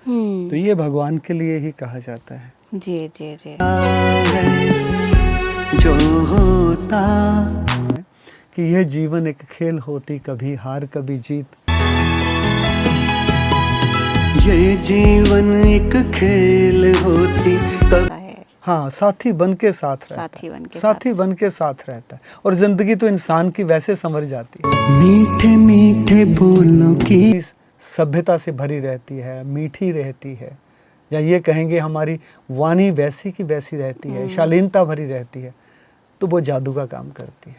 तो ये भगवान के लिए ही कहा जाता है। जी जी जी। जो होता कि यह जीवन एक खेल होती, कभी हार कभी जीत। ये जीवन एक खेल होती कब है हाँ, साथी बन के साथ रहता साथी है, बन के साथी साथ। बन के साथ रहता है। और जिंदगी तो इंसान की वैसे संवर जाती है, मीठे मीठे बोलों की इस सभ्यता से भरी रहती है, मीठी रहती है, या ये कहेंगे हमारी वाणी वैसी की वैसी रहती है, शालीनता भरी रहती है, तो वो जादू का काम करती है।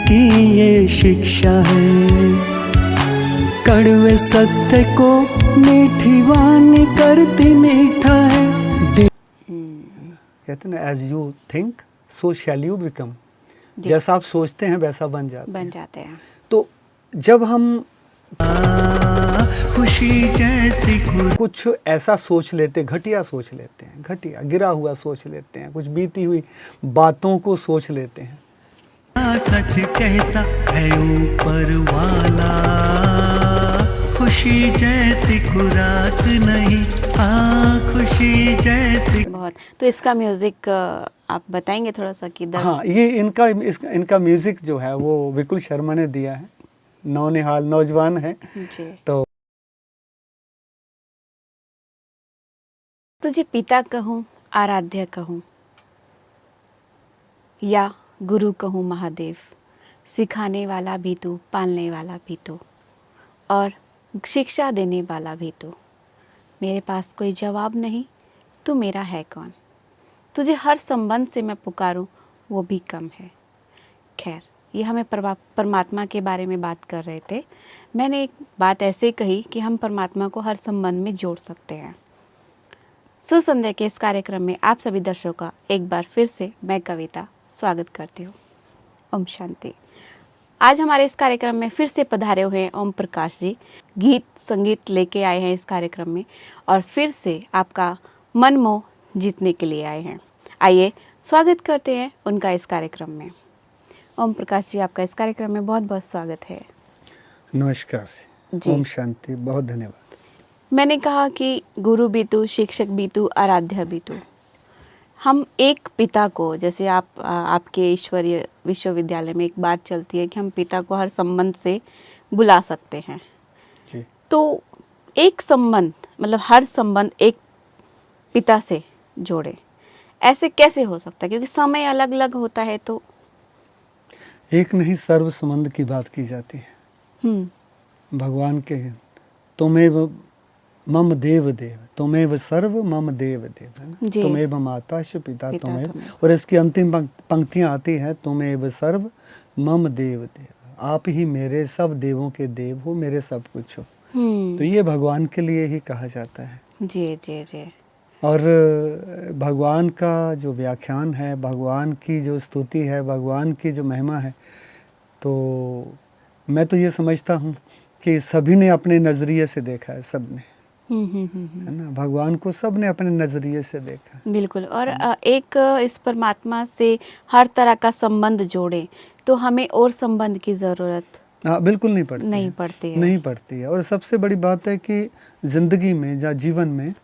की ये शिक्षा है, कड़वे सत्य को मीठी वाणी करती मीठा है। कहते हैं ना, as you think so shall you become. जी। जैसा आप सोचते हैं वैसा बन जाते बन हैं। जाते हैं। तो जब हम खुशी जैसी कुछ ऐसा सोच लेते, घटिया सोच लेते हैं, घटिया गिरा हुआ सोच लेते हैं, कुछ बीती हुई बातों को सोच लेते हैं, सच कहता है ऊपर वाला, खुशी जैसी खुराक नहीं, खुशी जैसी। बहुत। तो इसका म्यूजिक आप बताएंगे थोड़ा सा कि हाँ, ये इनका म्यूजिक जो है वो विपुल शर्मा ने दिया है, नौनिहाल नौजवान है। जी। तो तुझे पिता कहूँ, आराध्य कहूँ, या गुरु कहूँ महादेव, सिखाने वाला भी तू, पालने वाला भी तू, और शिक्षा देने वाला भी तू। मेरे पास कोई जवाब नहीं, तू मेरा है कौन। तुझे हर संबंध से मैं पुकारूं, वो भी कम है। खैर, ये हमें परमात्मा के बारे में बात कर रहे थे। मैंने एक बात ऐसे कही कि हम परमात्मा को हर संबंध में जोड़ सकते हैं। सुर संध्या के इस कार्यक्रम में आप सभी दर्शकों का एक बार फिर से मैं कविता स्वागत करती हूँ। ओम शांति। आज हमारे इस कार्यक्रम में फिर से पधारे हुए हैं ओम प्रकाश जी। गीत संगीत लेके आए हैं इस कार्यक्रम में, और फिर से आपका मन मोह जीतने के लिए आए हैं। आइए स्वागत करते हैं उनका इस कार्यक्रम में। ओम प्रकाश जी, आपका इस कार्यक्रम में बहुत बहुत स्वागत है। नमस्कार जी। ओम शांति, बहुत धन्यवाद। मैंने कहा कि गुरु भी तू, शिक्षक भी तू, आराध्य भी तू। हम एक पिता को, जैसे आपके ईश्वरीय विश्वविद्यालय में एक बात चलती है कि हम पिता को हर संबंध से बुला सकते हैं। जी। तो एक संबंध, मतलब हर संबंध एक पिता से जोड़े, ऐसे कैसे हो सकता है? क्योंकि समय अलग अलग होता है। तो एक नहीं, सर्व संबंध की बात की जाती है। भगवान के तुमेव मम देव देव, तुमेव सर्व मम देव देव, है ना? जी। तुमेव माताश्च पिता पिता तुमेव। तुमेव। और इसकी अंतिम पंक्तियां आती हैं, तुमेव सर्व मम देव देव, आप ही मेरे सब देवों के देव हो, मेरे सब कुछ हो। तो ये भगवान के लिए ही कहा जाता है। जी जी जी। और भगवान का जो व्याख्यान है, भगवान की जो स्तुति है, भगवान की जो महिमा है, तो मैं तो ये समझता हूँ कि सभी ने अपने नज़रिए से देखा है, सब ने, है ना, भगवान को सब ने अपने नज़रिए से देखा है। बिल्कुल। और एक इस परमात्मा से हर तरह का संबंध जोड़े तो हमें और संबंध की ज़रूरत हाँ, बिल्कुल नहीं पड़ती नहीं है, पड़ती है। नहीं पड़ती है। और सबसे बड़ी बात है कि ज़िंदगी में या जीवन में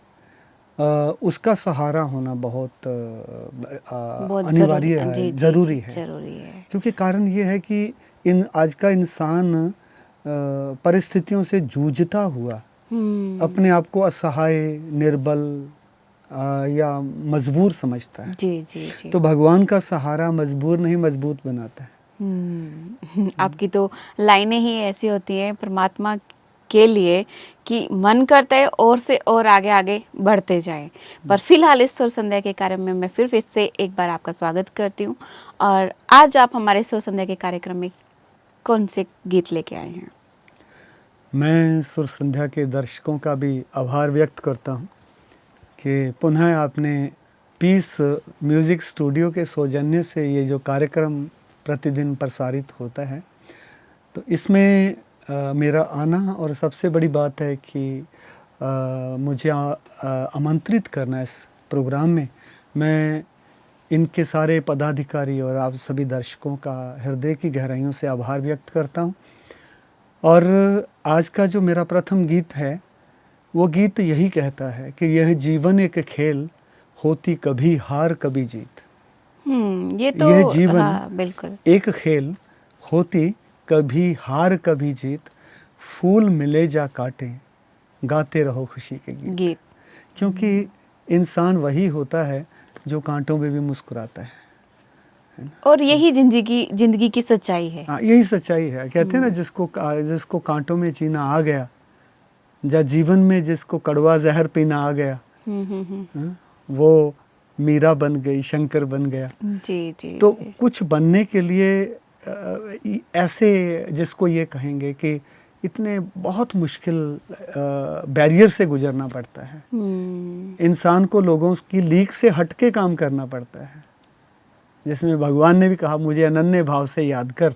उसका सहारा होना बहुत बहुत अनिवार्य है, जी, जी, ज़रूरी जी, है। ज़रूरी है। क्योंकि कारण ये है कि आज का इंसान परिस्थितियों से जूझता हुआ अपने आप को असहाय, निर्बल या मजबूर समझता है। जी जी जी। तो भगवान का सहारा मजबूर नहीं, मजबूत बनाता है। आपकी तो लाइनें ही ऐसी होती हैं परमात्मा के लिए कि मन करता है और से और आगे आगे बढ़ते जाएं। पर फिलहाल इस सुर संध्या के कार्यक्रम में मैं फिर से एक बार आपका स्वागत करती हूँ। और आज आप हमारे सुर संध्या के कार्यक्रम में कौन से गीत लेके आए हैं? मैं सुर संध्या के दर्शकों का भी आभार व्यक्त करता हूँ कि पुनः आपने पीस म्यूज़िक स्टूडियो के सौजन्य से ये जो कार्यक्रम प्रतिदिन प्रसारित होता है, तो इसमें मेरा आना, और सबसे बड़ी बात है कि मुझे आमंत्रित करना इस प्रोग्राम में। मैं इनके सारे पदाधिकारी और आप सभी दर्शकों का हृदय की गहराइयों से आभार व्यक्त करता हूँ। और आज का जो मेरा प्रथम गीत है वो गीत यही कहता है कि यह जीवन एक खेल, होती कभी हार कभी जीत। ये तो यह जीवन हाँ, बिल्कुल एक खेल, होती कभी हार कभी जीत, फूल मिले जा काटे, गाते रहो खुशी के गीत। गीत। क्योंकि इंसान वही होता है जो कांटों में भी मुस्कुराता है। और यही जिंदगी की सच्चाई है। हाँ, यही सच्चाई है। कहते हैं ना, जिसको कांटों में जीना आ गया, या जीवन में जिसको कड़वा जहर पीना आ गया, हाँ, वो मीरा बन गई, शंकर बन गया। जी जी। तो जी। कुछ बनने के लिए ऐसे जिसको ये कहेंगे कि इतने बहुत मुश्किल बैरियर से गुजरना पड़ता है। इंसान को लोगों की लीक से हटके काम करना पड़ता है, जिसमें भगवान ने भी कहा, मुझे अनन्य भाव से याद कर।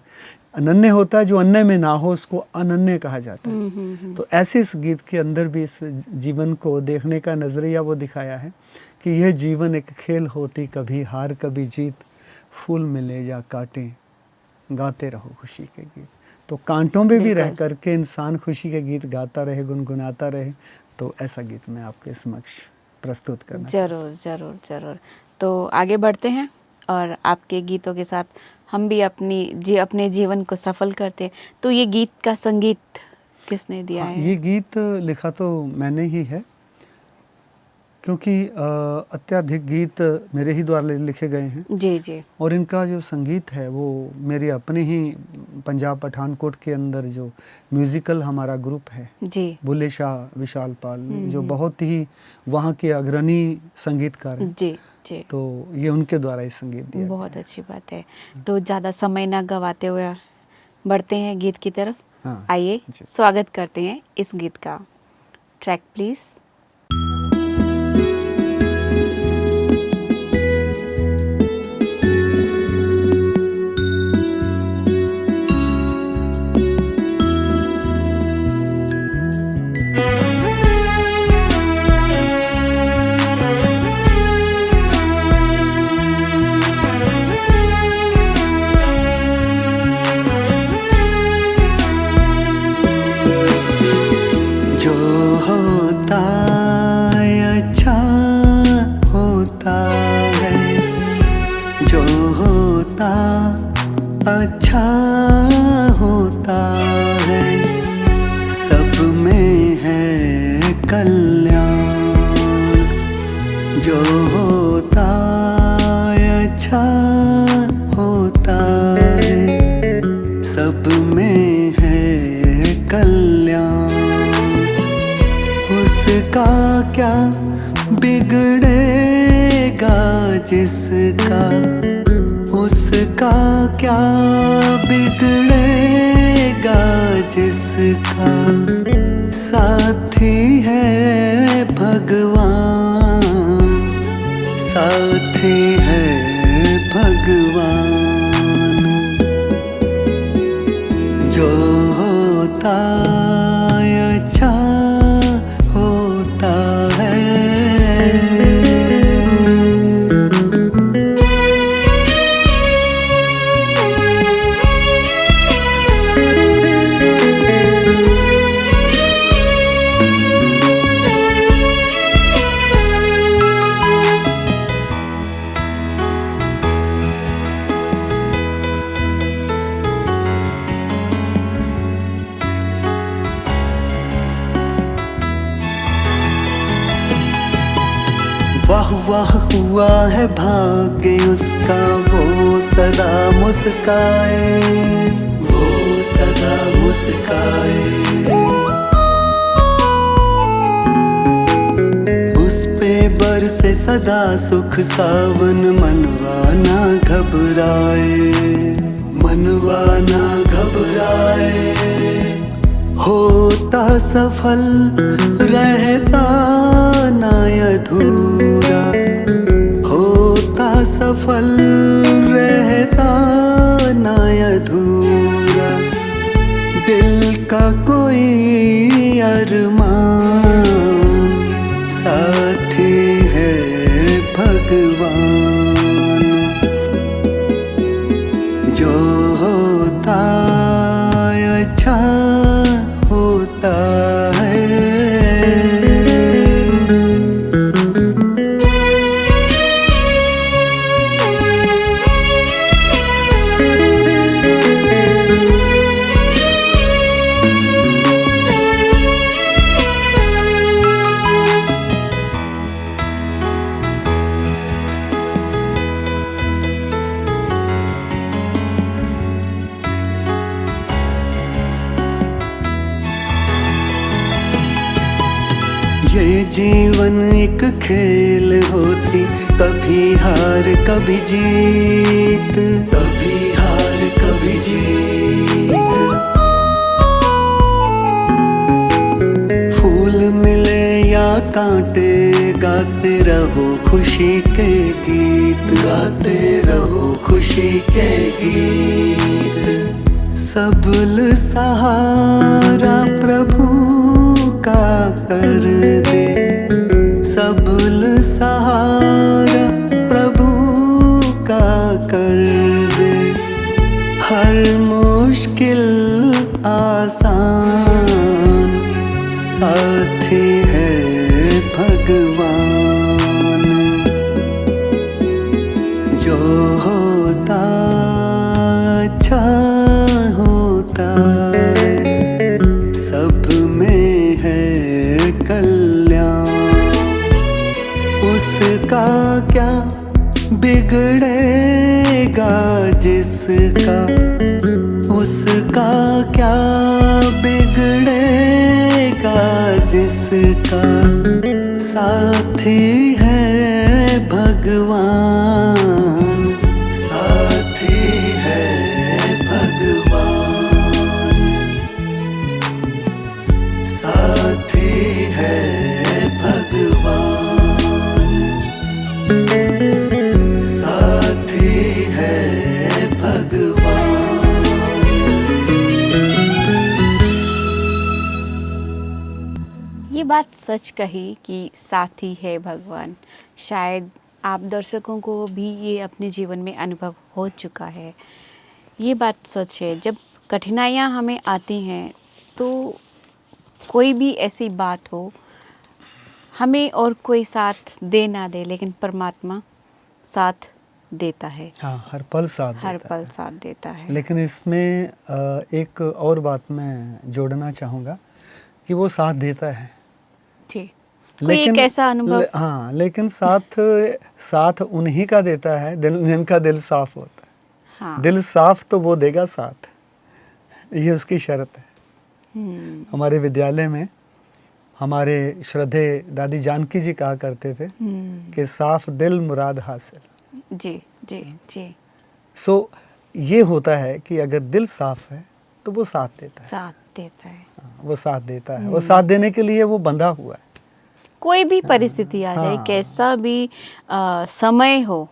अनन्य होता है जो अन्य में ना हो, उसको अनन्य कहा जाता है। तो ऐसे इस गीत के अंदर भी इस जीवन को देखने का नज़रिया वो दिखाया है कि यह जीवन एक खेल, होती कभी हार कभी जीत, फूल मिले या कांटे, गाते रहो खुशी के गीत। तो कांटों में भी रह करके इंसान खुशी के गीत गाता रहे, गुनगुनाता रहे। तो ऐसा गीत मैं आपके समक्ष प्रस्तुत करना जरूर जरूर जरूर। तो आगे बढ़ते हैं और आपके गीतों के साथ हम भी अपने जीवन को सफल करते हैं। तो ये गीत का संगीत किसने दिया है? ये गीत लिखा तो मैंने ही है, क्योंकि अत्यधिक गीत मेरे ही द्वारा लिखे गए हैं। जी जी। और इनका जो संगीत है वो मेरे अपने ही पंजाब पठानकोट के अंदर जो म्यूज़िकल हमारा ग्रुप है जी। बुल्ले शाह विशाल पाल, जो बहुत ही वहाँ के अग्रणी संगीतकार हैं। जी जी। तो ये उनके द्वारा ही संगीत दिया बहुत अच्छी बात है। तो ज़्यादा समय ना गवाते हुए बढ़ते हैं गीत की तरफ। हाँ, आइए स्वागत करते हैं इस गीत का। Track please. जो होता अच्छा होता है, जो होता अच्छा होता है, सब में है कल्याण। जो होता अच्छा होता है, सब में है कल्याण। उसका क्या बिगड़ेगा जिसका, उसका क्या बिगड़ेगा जिसका, साथी है भगवान, साथी है भगवान। जो होता अच्छा होता है। वाह वाह हुआ है भाग्य उसका, वो सदा मुस्काए, वो सदा मुस्काए। उस पे बरसे सदा सुख सावन, मनवा ना घबराए, मनवा ना घबराए। होता सफल रहता ना अधूरा, होता सफल रहता ना अधूरा। दिल का कोई अरमान, साथी है भगवान। जो होता अच्छा होता है। ये जीवन एक खेल होती, कभी हार कभी जीत, कभी हार कभी जीत। फूल मिले या कांटे, गाते रहो खुशी के गीत, गाते रहो खुशी के गीत। सबल सहारा प्रभु का कर दे, सबल सहारा प्रभु का कर दे। हर मुश्किल आसान, साथी है भगवान। जो होता अच्छा होता है, सब में है कल्याण। उसका क्या बिगड़ेगा जिसका, उसका क्या बिगड़ेगा जिसका, साथी है भगवान, साथी है भगवान, साथी है भगवान, साथी है भगवान। ये बात सच कही कि साथी है भगवान। शायद आप दर्शकों को भी ये अपने जीवन में अनुभव हो चुका है। ये बात सच है, जब कठिनाइयाँ हमें आती हैं तो कोई भी ऐसी बात हो, हमें और कोई साथ दे ना दे, लेकिन परमात्मा साथ देता है। हाँ, हर पल साथ हर देता पल है। साथ देता है। लेकिन इसमें एक और बात मैं जोड़ना चाहूँगा कि वो साथ देता है, जी, कोई एक ऐसा अनुभव। हाँ, लेकिन साथ उन्हीं का देता है जिनका दिल साफ होता है। हाँ। दिल साफ तो वो देगा साथ, ये उसकी शर्त है। हमारे विद्यालय में हमारे श्रद्धे दादी जानकी जी कहा करते थे कि साफ दिल मुराद हासिल। जी जी जी। सो ये होता है कि अगर दिल साफ है तो वो साथ देता है। साथ देता है। हाँ, वो साथ देता है। वो साथ देने के लिए वो बंधा हुआ है। कोई भी परिस्थिति आ जाए, हाँ। कैसा भी समय हो,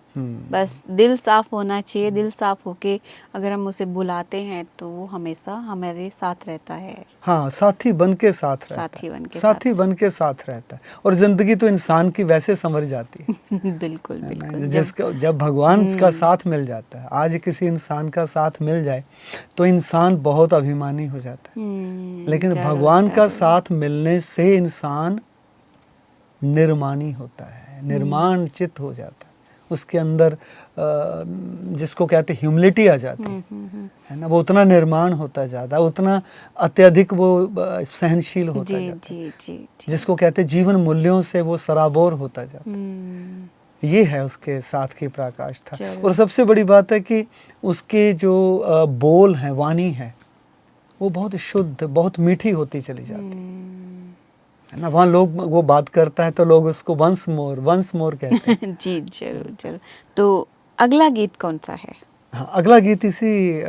बस दिल साफ होना चाहिए। दिल साफ होके अगर हम उसे बुलाते हैं तो वो हमेशा हमारे साथ रहता है। हाँ, साथी बन के साथ रहता साथी है। बन के साथी बन के साथ रहता है। और जिंदगी तो इंसान की वैसे संवर जाती है। बिल्कुल है ना? बिल्कुल। जब भगवान का साथ मिल जाता है, आज किसी इंसान का साथ मिल जाए तो इंसान बहुत अभिमानी हो जाता है। लेकिन जरूर, भगवान का जरूर। साथ मिलने से इंसान निर्माणी होता है, निर्माण चित्त हो जाता है। उसके अंदर जिसको कहते हैं ह्यूमिलिटी आ जाती है ना, वो उतना निर्माण होता जाता है, उतना अत्यधिक वो सहनशील होता जी जाता है, जी जी जी। जिसको कहते हैं जीवन मूल्यों से वो सराबोर होता जाता है। ये है उसके साथ की पराकाष्ठा। चलो। और सबसे बड़ी बात है कि उसके जो बोल हैं, वाणी है, वो बहुत शुद्ध, बहुत मीठी होती चली जाती है ना। वहाँ लोग वो बात करता है तो लोग उसको वंस मोर कहते हैं। जी जरूर जरूर। तो अगला गीत कौन सा है? हाँ, अगला गीत इसी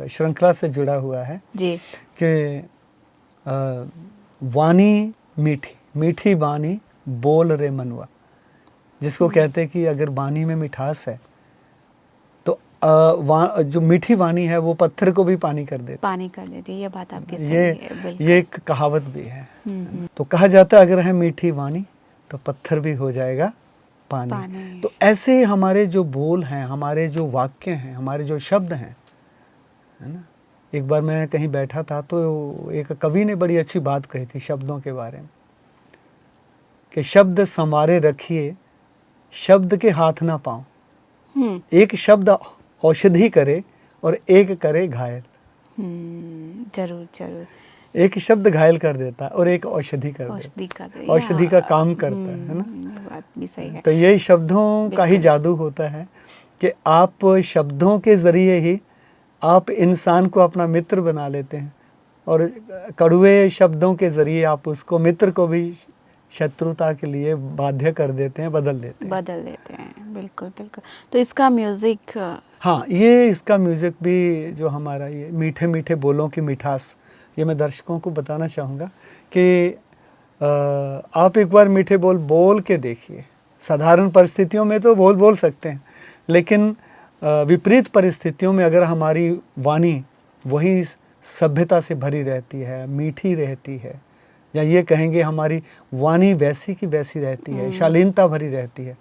श्रृंखला से जुड़ा हुआ है जी। कि वाणी मीठी, मीठी वाणी बोल रे मनवा, जिसको कहते हैं कि अगर वाणी में मिठास है तो जो मीठी वाणी है वो पत्थर को भी पानी कर देती। पानी कर देती है, ये बात आपकी सही है। बिल्कुल। ये एक कहावत भी है। तो कहा जाता है अगर है मीठी वाणी तो पत्थर भी हो जाएगा पानी। तो ऐसे हमारे जो बोल हैं, हमारे जो वाक्य हैं, हमारे जो शब्द हैं, है ना। एक बार मैं कहीं बैठा था तो एक कवि ने बड़ी अच्छी बात कही थी शब्दों के बारे में कि शब्द संवारे रखिए, शब्द के हाथ ना पाओ। एक शब्द औषधि करे और एक करे घायल। जरूर जरूर। एक शब्द घायल कर देता है और एक औषधि कर देता है, औषधि का काम करता है ना। बात भी सही है। तो यही शब्दों का ही जादू होता है कि आप शब्दों के ज़रिए ही आप इंसान को अपना मित्र बना लेते हैं और कड़वे शब्दों के ज़रिए आप उसको मित्र को भी शत्रुता के लिए बाध्य कर देते हैं, बदल देते हैं। बदल देते हैं, बिल्कुल बिल्कुल। तो इसका म्यूज़िक हाँ, ये इसका म्यूज़िक भी जो हमारा ये मीठे मीठे बोलों की मिठास, ये मैं दर्शकों को बताना चाहूँगा कि आप एक बार मीठे बोल बोल के देखिए। साधारण परिस्थितियों में तो बोल सकते हैं, लेकिन विपरीत परिस्थितियों में अगर हमारी वाणी वही सभ्यता से भरी रहती है, मीठी रहती है, या ये कहेंगे हमारी वाणी वैसी की वैसी रहती है, शालीनता भरी रहती है,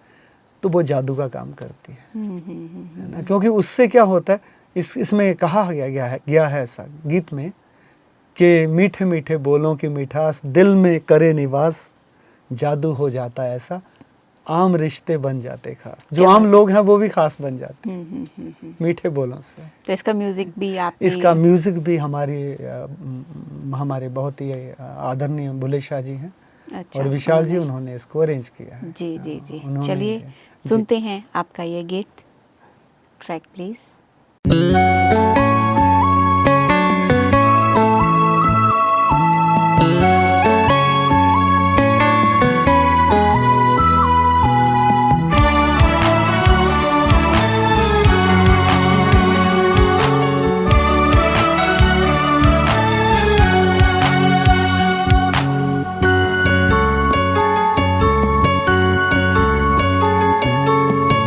तो वो जादू का काम करती है ना। क्योंकि उससे क्या होता है, इसमें कहा गया है ऐसा गीत में कि मीठे मीठे बोलों की मिठास दिल में करे निवास, जादू हो जाता है ऐसा, आम रिश्ते बन जाते खास। जो आम लोग हैं वो भी खास बन जाते हैं मीठे बोलों से। तो इसका म्यूज़िक भी इसका म्यूज़िक भी हमारे बहुत ही आदरणीय बुल्ले शाह जी हैं। अच्छा, और विशाल जी, उन्होंने इसको अरेंज किया है। जी जी जी। चलिए सुनते हैं आपका ये गीत। Track please.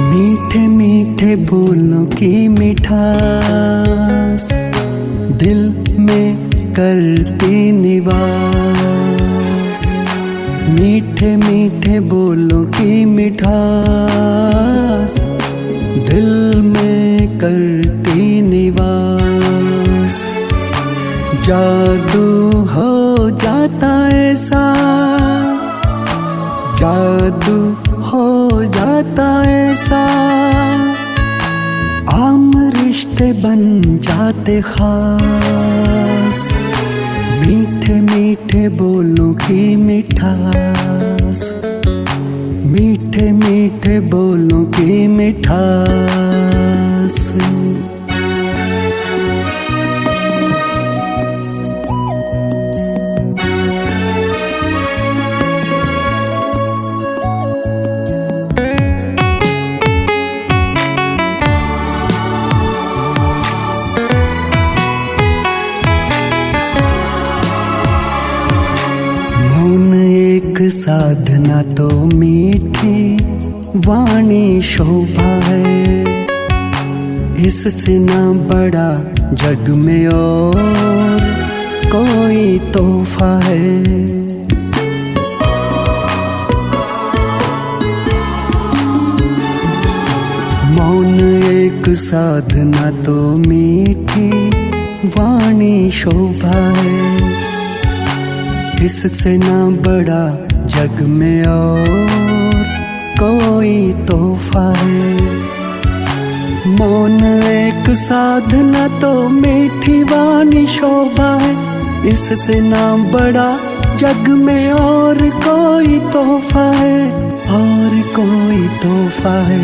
मीठे मीठे बोलों की मिठास दिल में करती निवास। मीठे मीठे बोलों की मिठास दिल में करती निवास। जादू हो जाता ऐसा, जादू हो जाता ऐसा, आम रिश्ते बन जाते खास। मीठे मीठे बोलों की मिठास, मीठे मीठे बोलों की मिठास। साधना तो मीठी वाणी शोभा है, इससे ना बड़ा जग में और कोई तोहफा है। मौन एक साधना तो मीठी वाणी शोभा है, इससे ना बड़ा जग में और कोई तोहफा है। मौन एक साधना तो मीठी वाणी शोभा है, इससे ना बड़ा जग में और कोई तोहफा है, और कोई तोहफा है।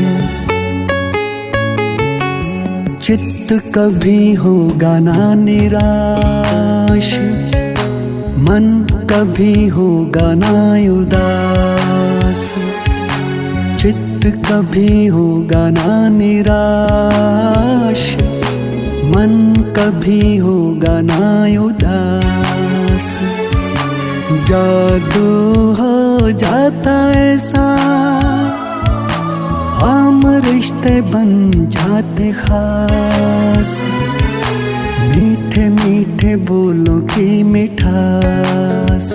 चित्त कभी होगा ना निराश, मन कभी होगा ना उदास। चित्त कभी होगा ना निराश, मन कभी होगा ना उदास। जादू हो जाता ऐसा, आम रिश्ते बन जाते खास। मीठे मीठे बोलों की मिठास,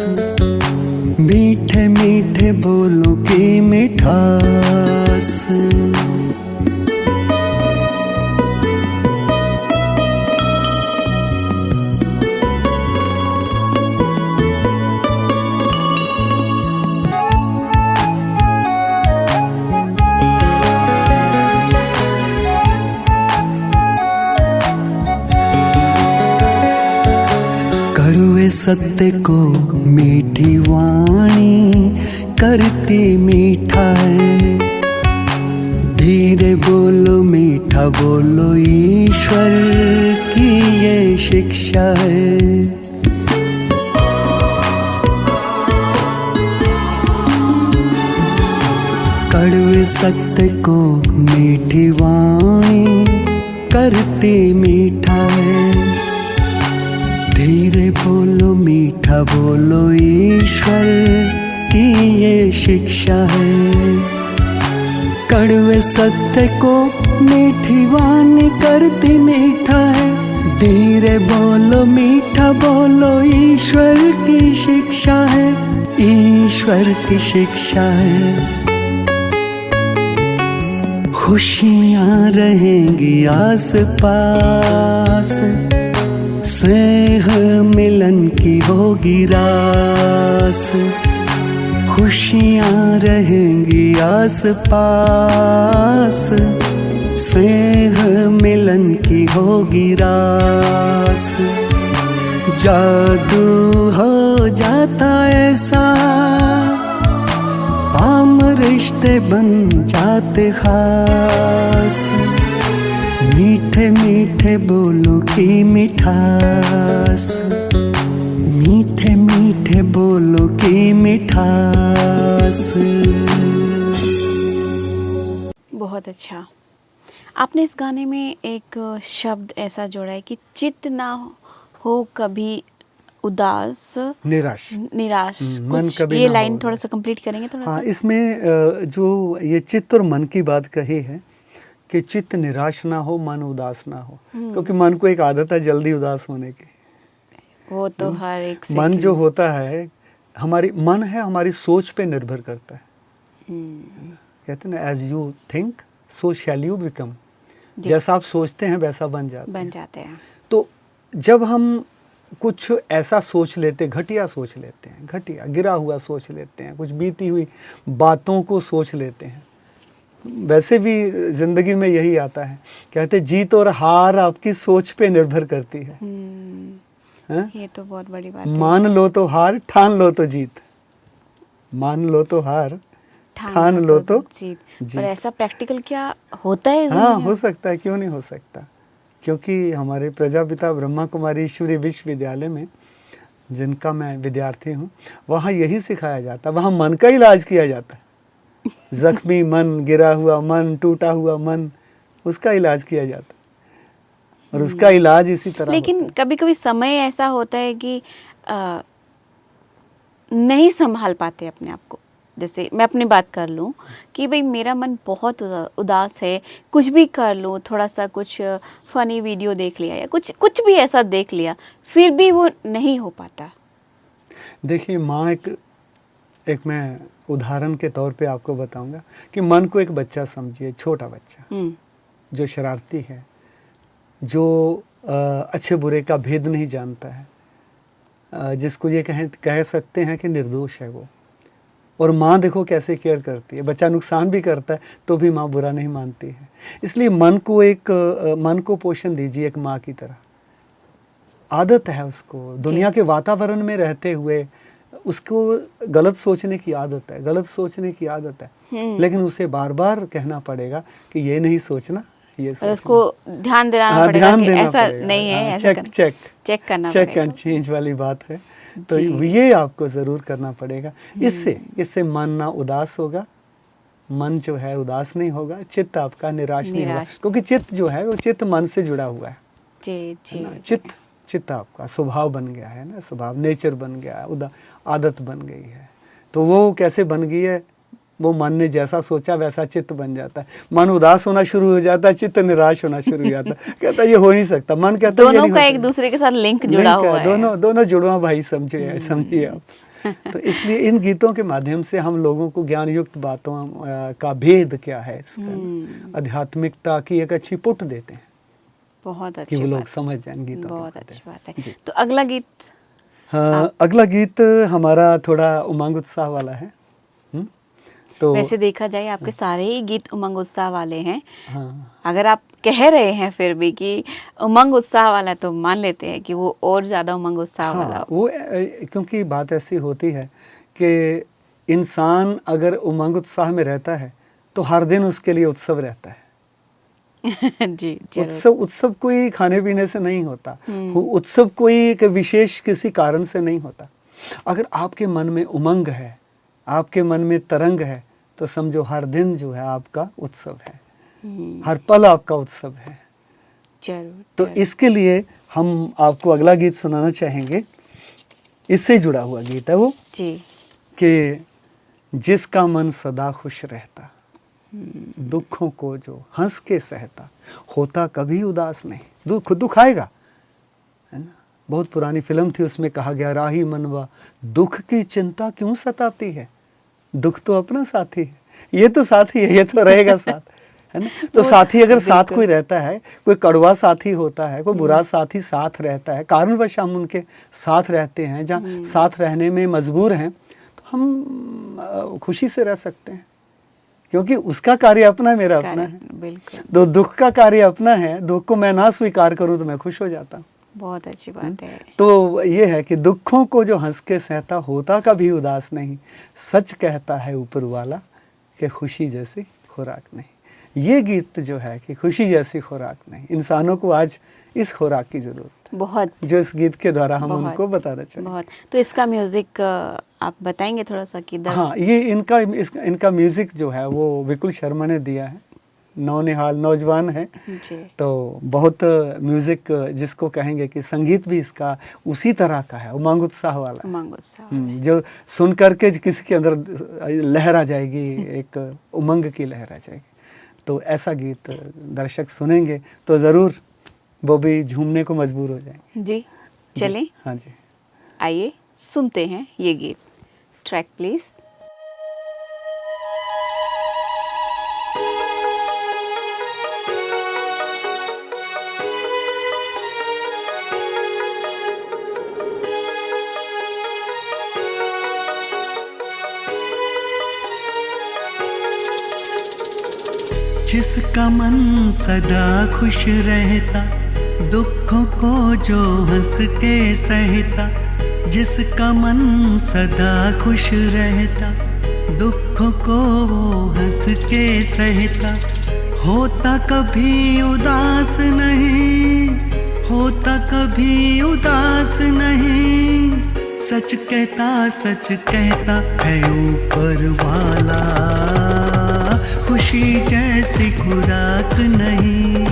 मीठे मीठे बोलों की मिठास। सत्य को मीठी वाणी करती मीठा है। धीरे बोलो मीठा बोलो, ईश्वर की ये शिक्षा है। कड़वे सत्य को मीठी वाणी करती मीठा है। धीरे बोलो मीठा बोलो ईश्वर की ये शिक्षा है। कड़वे सत्य को मीठी वाणी करती मीठा है। धीरे बोलो मीठा बोलो ईश्वर की शिक्षा है। ईश्वर की शिक्षा है। खुशियाँ रहेंगी आस पास, स्नेह मिलन की होगी रास। खुशियाँ रहेंगी आस पास, स्नेह मिलन की होगी रास। जादू हो जाता ऐसा, आम रिश्ते बन जाते खास। मीठे मीठे बोलों की मिठास, मीठे मीठे बोलों की मिठास। बहुत अच्छा। आपने इस गाने में एक शब्द ऐसा जोड़ा है कि चित्त ना हो कभी उदास निराश, निराश। मन कुछ कभी ये ना लाइन हो थोड़ा सा कंप्लीट करेंगे थोड़ा हाँ, सा? इसमें जो ये चित्त और मन की बात कही है कि चित्त निराश ना हो, मन उदास ना हो, क्योंकि मन को एक आदत है जल्दी उदास होने की। वो तो हर एक मन जो होता है, हमारी मन है हमारी सोच पे निर्भर करता है। कहते हैं ना, as you think so shall you become. जैसा आप सोचते हैं वैसा बन जाते हैं। तो जब हम कुछ ऐसा सोच लेते, घटिया सोच लेते हैं, घटिया गिरा हुआ सोच लेते हैं, कुछ बीती हुई बातों को सोच लेते हैं। वैसे भी जिंदगी में यही आता है, कहते जीत और हार आपकी सोच पे निर्भर करती है। ये तो बहुत बड़ी बात है। मान लो तो हार, ठान लो तो जीत। मान लो तो हार, ठान लो तो जीत। जीत। पर ऐसा प्रैक्टिकल क्या होता है हाँ, जिंदगी में? हो सकता है, क्यों नहीं हो सकता। क्योंकि हमारे प्रजापिता ब्रह्मा कुमारी ईश्वरी विश्वविद्यालय में, जिनका मैं विद्यार्थी हूँ, वहाँ यही सिखाया जाता है। वहाँ मन का इलाज किया जाता है। जख्मी मन, गिरा हुआ मन, टूटा हुआ मन, उसका इलाज किया जाता है। और उसका इलाज इसी तरह लेकिन कभी कभी समय ऐसा होता है कि नहीं संभाल पाते अपने आप को। जैसे मैं अपनी बात कर लूँ कि भाई मेरा मन बहुत उदास है, कुछ भी कर लूँ, थोड़ा सा कुछ फनी वीडियो देख लिया या कुछ भी ऐसा देख लिया, फिर भी वो नहीं हो पाता। देखिए माँ, एक मैं उदाहरण के तौर पे आपको बताऊंगा कि मन को एक बच्चा समझिए, छोटा बच्चा जो शरारती है, जो अच्छे बुरे का भेद नहीं जानता है, जिसको ये कह सकते हैं कि निर्दोष है वो। और माँ देखो कैसे केयर करती है। बच्चा नुकसान भी करता है तो भी माँ बुरा नहीं मानती है। इसलिए मन को पोषण दीजिए एक माँ की तरह। आदत है उसको, दुनिया के वातावरण में रहते हुए उसको गलत सोचने की आदत है, गलत सोचने की आदत है। लेकिन उसे बार बार कहना पड़ेगा कि ये नहीं सोचना, ये सोचना। उसको ध्यान दिलाना पड़ेगा कि ऐसा नहीं है, ऐसा चेक करना पड़ेगा। चेक एंड चेंज वाली बात है। तो ये आपको ज़रूर करना पड़ेगा। इससे मन ना उदास होगा, मन जो है उदास नहीं होगा, चित्त आपका निराश नहीं होगा। क्योंकि चित्त जो है वो चित्त मन से जुड़ा हुआ है। जी। चित्त आपका स्वभाव बन गया है ना, स्वभाव नेचर बन गया है, आदत बन गई है। तो वो कैसे बन गई है, वो मन ने जैसा सोचा वैसा चित्त बन जाता है। मन उदास होना शुरू हो जाता है, चित्त निराश होना शुरू हो जाता है। कहता है ये हो नहीं सकता। मन कहता है दोनों का एक दूसरे के साथ लिंक जुड़ा हुआ है। दोनों जुड़वा भाई समझिए आप। तो इसलिए इन गीतों के माध्यम से हम लोगों को ज्ञान युक्त बातों का भेद क्या है, इसका आध्यात्मिकता की एक अच्छी पुट देते हैं। बहुत अच्छी कि वो बात, लोग समझ जाएं गीतों। बहुत अच्छी बात है। तो अगला गीत? हाँ, अगला गीत हमारा थोड़ा उमंग उत्साह वाला है। तो वैसे देखा जाए आपके सारे ही गीत उमंग उत्साह वाले हैं। हाँ। अगर आप कह रहे हैं फिर भी कि उमंग उत्साह वाला, तो मान लेते हैं कि वो और ज़्यादा उमंग उत्साह वाला हो। वो क्योंकि बात ऐसी होती है कि इंसान अगर उमंग उत्साह में रहता है तो हर दिन उसके लिए उत्सव रहता है। जी, उत्सव कोई खाने पीने से नहीं होता, उत्सव कोई एक विशेष किसी कारण से नहीं होता। अगर आपके मन में उमंग है, आपके मन में तरंग है, तो समझो हर दिन जो है आपका उत्सव है, हर पल आपका उत्सव है। जरूर। तो जरूर। इसके लिए हम आपको अगला गीत सुनाना चाहेंगे। इससे जुड़ा हुआ गीत है वो, जी। कि जिसका मन सदा खुश रहता, दुखों को जो हंस के सहता, होता कभी उदास नहीं। दुख आएगा, है ना। बहुत पुरानी फिल्म थी, उसमें कहा गया, राही मनवा दुख की चिंता क्यों सताती है, दुख तो अपना साथी है। ये तो साथी है, ये तो रहेगा साथ, है ना। तो साथी अगर साथ कोई रहता है, कोई कड़वा साथी होता है, कोई बुरा साथी साथ रहता है, कारणवश हम उनके साथ रहते हैं, जहाँ साथ रहने में मजबूर हैं, तो हम खुशी से रह सकते हैं, क्योंकि उसका कार्य अपना है, मेरा अपना है। बिल्कुल। तो दुख का कार्य अपना है, दुख को मैं ना स्वीकार करूं तो मैं खुश हो जाता हूँ। बहुत अच्छी बात है। तो ये है कि दुखों को जो हंस के सहता, होता कभी उदास नहीं, सच कहता है ऊपर वाला कि खुशी जैसी खुराक नहीं। ये गीत जो है कि खुशी जैसी खुराक नहीं, इंसानों को आज इस खुराक की जरूरत है, बहुत, जो इस गीत के द्वारा हम बहुत, उनको बताना चाहिए। बहुत। तो इसका म्यूजिक आप बताएंगे थोड़ा सा कि हाँ, ये इनका म्यूजिक जो है वो विपुल शर्मा ने दिया है। नौनिहाल नौजवान है, जी। तो बहुत म्यूजिक जिसको कहेंगे कि संगीत भी इसका उसी तरह का है, उमंग उत्साह वाला है। जो सुन करके किसी के अंदर लहर आ जाएगी, एक उमंग की लहर आ जाएगी। तो ऐसा गीत दर्शक सुनेंगे तो ज़रूर वो भी झूमने को मजबूर हो जाएंगे। जी, चलें। हाँ जी, आइए सुनते हैं ये गीत। Track please. जिसका मन सदा खुश रहता, दुखों को जो हंस के सहता, जिसका मन सदा खुश रहता, दुखों को वो हंस के सहता, होता कभी उदास नहीं, होता कभी उदास नहीं, सच कहता है ऊपर वाला, खुशी जैसी खुराक नहीं,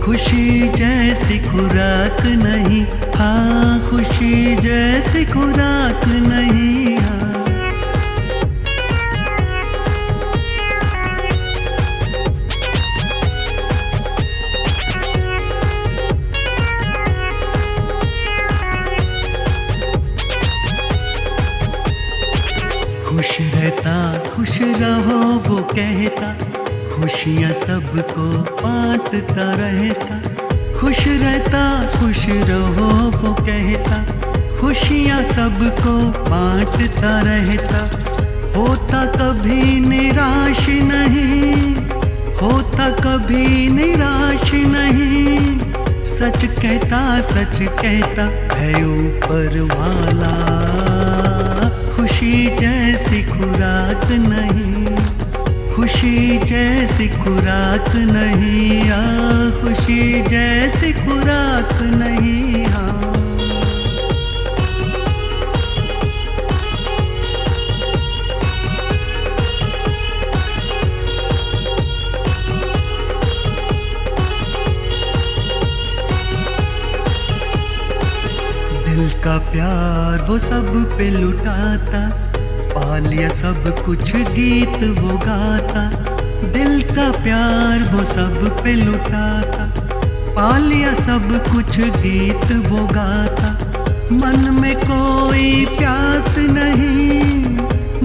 खुशी जैसी खुराक नहीं, हाँ खुशी जैसी खुराक नहीं, हाँ। खुश रहता खुश रहो वो कहता, खुशियाँ सबको बांटता रहता, खुश रहता खुश रहो वो कहता, खुशियाँ सबको बांटता रहता, होता कभी निराश नहीं, होता कभी निराश नहीं, सच कहता है ऊपर वाला, खुशी जैसी खुराक नहीं, खुशी जैसी खुराक नहीं, आ खुशी जैसी खुराक नहीं, हाँ। दिल का प्यार वो सब पे लुटाता, पा लिया सब कुछ गीत वो गाता, दिल का प्यार वो सब पे लुटाता, पा लिया सब कुछ गीत वो गाता, मन में कोई प्यास नहीं,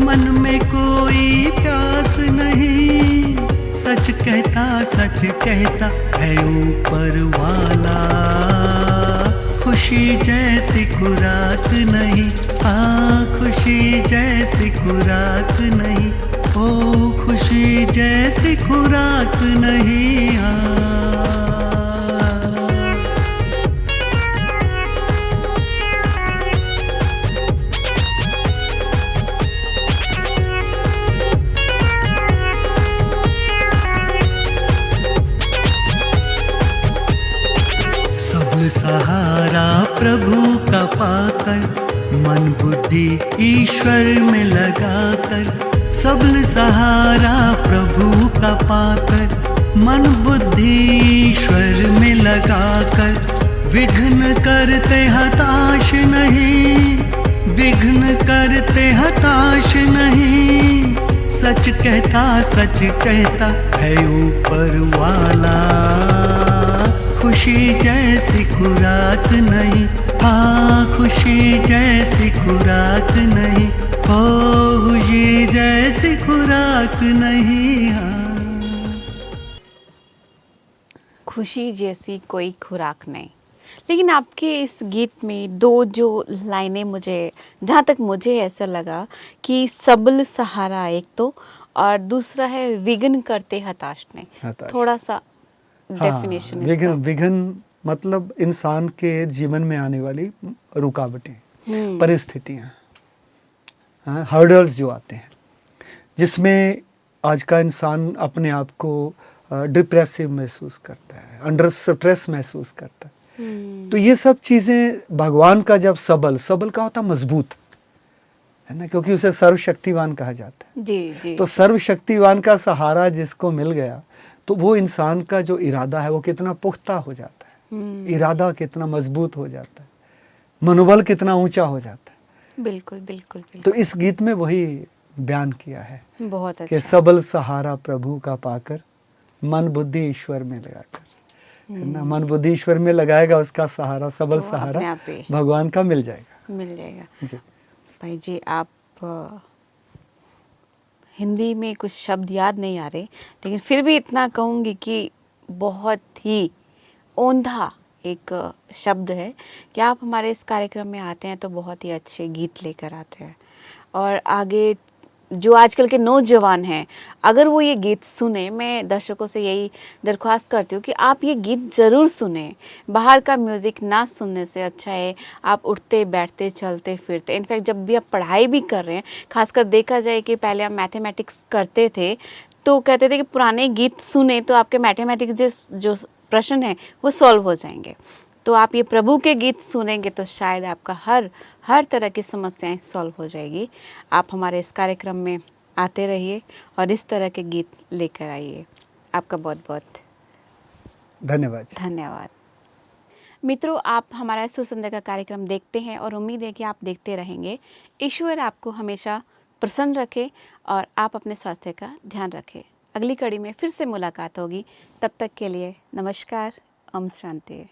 मन में कोई प्यास नहीं, सच कहता है ऊपर वाला, खुशी जैसी खुराक नहीं, हाँ खुशी जैसी खुराक नहीं, ओ खुशी जैसी खुराक नहीं, हाँ। सहारा प्रभु का पाकर, मन बुद्धि ईश्वर में लगाकर, सबल सहारा प्रभु का पाकर, मन बुद्धि ईश्वर में लगाकर, विघ्न करते हताश नहीं, विघ्न करते हताश नहीं। सच कहता है ऊपर वाला, खुशी जैसी खुराक नहीं, हाँ खुशी जैसी खुराक नहीं, हो खुशी जैसी खुराक नहीं, हाँ। खुशी जैसी कोई खुराक नहीं। लेकिन आपके इस गीत में दो जो लाइनें मुझे, जहाँ तक मुझे ऐसा लगा कि सबल सहारा एक तो, और दूसरा है विघ्न करते हताश नहीं। थोड़ा सा डेफिनेशन हाँ, विघ्न मतलब इंसान के जीवन में आने वाली रुकावटें, परिस्थितियाँ, हर्डल्स जो आते हैं, जिसमें आज का इंसान अपने आप को डिप्रेसिव महसूस करता है, अंडर स्ट्रेस महसूस करता है। तो ये सब चीज़ें भगवान का जब सबल का होता मजबूत, है ना, क्योंकि उसे सर्वशक्तिवान कहा जाता है। जी। तो सर्वशक्तिवान का सहारा जिसको मिल गया, तो वो इंसान का जो इरादा है वो कितना पुख्ता हो जाता है, इरादा कितना मजबूत हो जाता है, मनोबल कितना ऊंचा हो जाता है। बिल्कुल। तो इस गीत में वही बयान किया है, बहुत अच्छा। कि सबल सहारा प्रभु का पाकर, मन बुद्धि ईश्वर में लगाकर, है ना, मन बुद्धि ईश्वर में लगाएगा, उसका सहारा, सबल तो सहारा भगवान का मिल जाएगा। जी भाई जी, आप हिंदी में कुछ शब्द याद नहीं आ रहे, लेकिन फिर भी इतना कहूँगी कि बहुत ही ओंधा एक शब्द है कि आप हमारे इस कार्यक्रम में आते हैं तो बहुत ही अच्छे गीत लेकर आते हैं। और आगे जो आजकल के नौजवान हैं, अगर वो ये गीत सुने, मैं दर्शकों से यही दरख्वास्त करती हूँ कि आप ये गीत ज़रूर सुने। बाहर का म्यूज़िक ना सुनने से अच्छा है आप उठते बैठते चलते फिरते, इनफैक्ट जब भी आप पढ़ाई भी कर रहे हैं, खासकर देखा जाए कि पहले आप मैथमेटिक्स करते थे तो कहते थे कि पुराने गीत सुने तो आपके मैथमेटिक्स जो प्रश्न है वो सॉल्व हो जाएंगे। तो आप ये प्रभु के गीत सुनेंगे तो शायद आपका हर तरह की समस्याएं सॉल्व हो जाएगी। आप हमारे इस कार्यक्रम में आते रहिए और इस तरह के गीत लेकर आइए। आपका बहुत बहुत धन्यवाद। मित्रों, आप हमारा सुर संध्या का कार्यक्रम देखते हैं और उम्मीद है कि आप देखते रहेंगे। ईश्वर आपको हमेशा प्रसन्न रखे और आप अपने स्वास्थ्य का ध्यान रखें। अगली कड़ी में फिर से मुलाकात होगी, तब तक के लिए नमस्कार, ओम शांति।